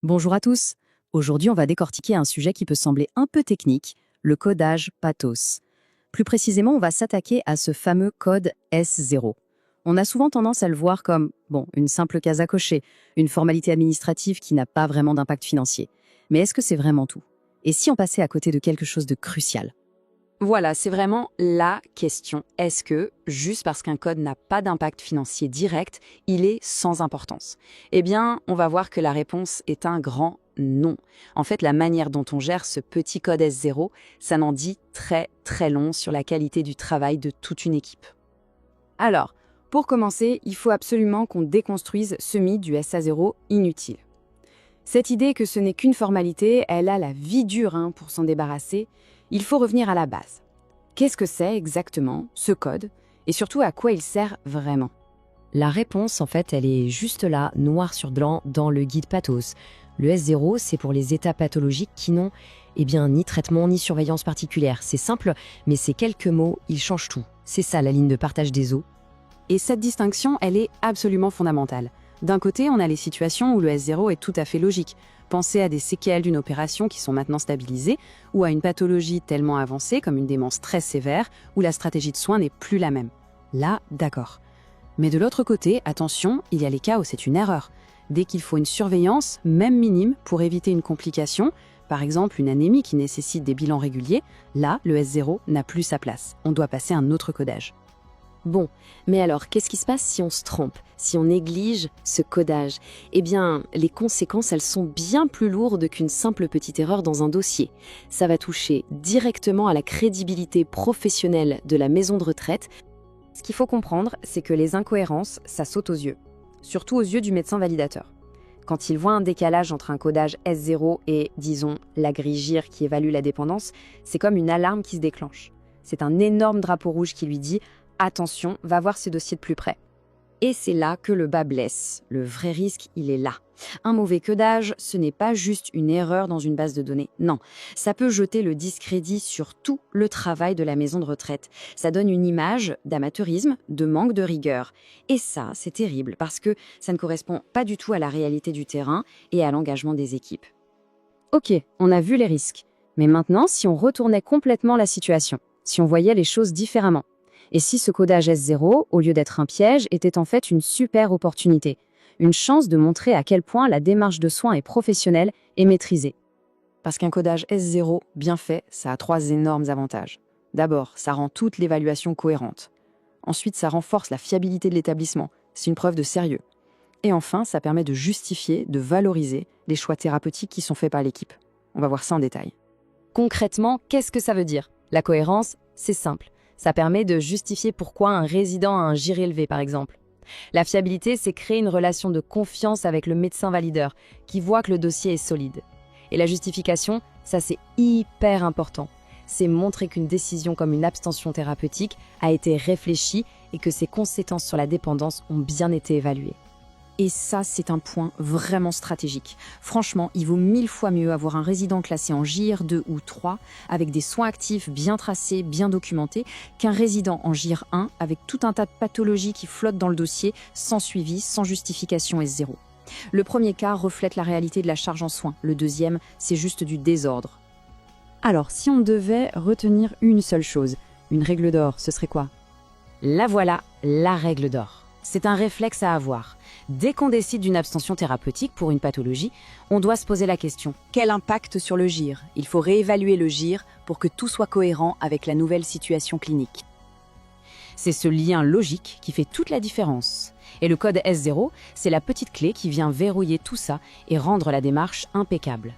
Bonjour à tous. Aujourd'hui, on va décortiquer un sujet qui peut sembler un peu technique, le codage Pathos. Plus précisément, on va s'attaquer à ce fameux code S0. On a souvent tendance à le voir comme, une simple case à cocher, une formalité administrative qui n'a pas vraiment d'impact financier. Mais est-ce que c'est vraiment tout? Et si on passait à côté de quelque chose de crucial? Voilà, c'est vraiment la question. Est-ce que, juste parce qu'un code n'a pas d'impact financier direct, il est sans importance? Eh bien, on va voir que la réponse est un grand non. En fait, la manière dont on gère ce petit code S0, ça n'en dit très très long sur la qualité du travail de toute une équipe. Alors, pour commencer, il faut absolument qu'on déconstruise ce mythe du SA0 inutile. Cette idée que ce n'est qu'une formalité, elle a la vie dure pour s'en débarrasser. Il faut revenir à la base. Qu'est-ce que c'est exactement, ce code, et surtout à quoi il sert vraiment? La réponse, en fait, elle est juste là, noir sur blanc, dans le guide Pathos. Le S0, c'est pour les états pathologiques qui n'ont ni traitement ni surveillance particulière. C'est simple, mais ces quelques mots, ils changent tout. C'est ça la ligne de partage des eaux. Et cette distinction, elle est absolument fondamentale. D'un côté, on a les situations où le S0 est tout à fait logique. Pensez à des séquelles d'une opération qui sont maintenant stabilisées, ou à une pathologie tellement avancée comme une démence très sévère, où la stratégie de soins n'est plus la même. Là, d'accord. Mais de l'autre côté, attention, il y a les cas où c'est une erreur. Dès qu'il faut une surveillance, même minime, pour éviter une complication, par exemple une anémie qui nécessite des bilans réguliers, là, le S0 n'a plus sa place. On doit passer à un autre codage. Bon, mais alors, qu'est-ce qui se passe si on se trompe, si on néglige ce codage? Eh bien, les conséquences, elles sont bien plus lourdes qu'une simple petite erreur dans un dossier. Ça va toucher directement à la crédibilité professionnelle de la maison de retraite. Ce qu'il faut comprendre, c'est que les incohérences, ça saute aux yeux. Surtout aux yeux du médecin validateur. Quand il voit un décalage entre un codage S0 et, disons, la grille GIR qui évalue la dépendance, c'est comme une alarme qui se déclenche. C'est un énorme drapeau rouge qui lui dit « Attention, va voir ce dossier de plus près ». Et c'est là que le bât blesse. Le vrai risque, il est là. Un mauvais codage, ce n'est pas juste une erreur dans une base de données. Non, ça peut jeter le discrédit sur tout le travail de la maison de retraite. Ça donne une image d'amateurisme, de manque de rigueur. Et ça, c'est terrible parce que ça ne correspond pas du tout à la réalité du terrain et à l'engagement des équipes. Ok, on a vu les risques. Mais maintenant, si on retournait complètement la situation, si on voyait les choses différemment, et si ce codage S0, au lieu d'être un piège, était en fait une super opportunité, une chance de montrer à quel point la démarche de soins est professionnelle et maîtrisée. Parce qu'un codage S0 bien fait, ça a 3 énormes avantages. D'abord, ça rend toute l'évaluation cohérente. Ensuite, ça renforce la fiabilité de l'établissement. C'est une preuve de sérieux. Et enfin, ça permet de justifier, de valoriser les choix thérapeutiques qui sont faits par l'équipe. On va voir ça en détail. Concrètement, qu'est-ce que ça veut dire? La cohérence, c'est simple. Ça permet de justifier pourquoi un résident a un GIR élevé, par exemple. La fiabilité, c'est créer une relation de confiance avec le médecin valideur qui voit que le dossier est solide. Et la justification, ça c'est hyper important. C'est montrer qu'une décision comme une abstention thérapeutique a été réfléchie et que ses conséquences sur la dépendance ont bien été évaluées. Et ça, c'est un point vraiment stratégique. Franchement, il vaut 1000 fois mieux avoir un résident classé en GIR 2 ou 3, avec des soins actifs bien tracés, bien documentés, qu'un résident en GIR 1, avec tout un tas de pathologies qui flottent dans le dossier, sans suivi, sans justification S0. Le premier cas reflète la réalité de la charge en soins. Le deuxième, c'est juste du désordre. Alors, si on devait retenir une seule chose, une règle d'or, ce serait quoi? La voilà, la règle d'or. C'est un réflexe à avoir. Dès qu'on décide d'une abstention thérapeutique pour une pathologie, on doit se poser la question. Quel impact sur le GIR? Il faut réévaluer le GIR pour que tout soit cohérent avec la nouvelle situation clinique. C'est ce lien logique qui fait toute la différence. Et le code S0, c'est la petite clé qui vient verrouiller tout ça et rendre la démarche impeccable.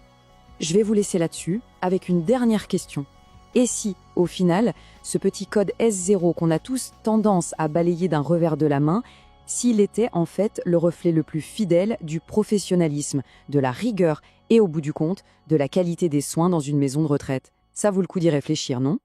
Je vais vous laisser là-dessus avec une dernière question. Et si, au final, ce petit code S0 qu'on a tous tendance à balayer d'un revers de la main, s'il était en fait le reflet le plus fidèle du professionnalisme, de la rigueur et au bout du compte, de la qualité des soins dans une maison de retraite? Ça vaut le coup d'y réfléchir, non?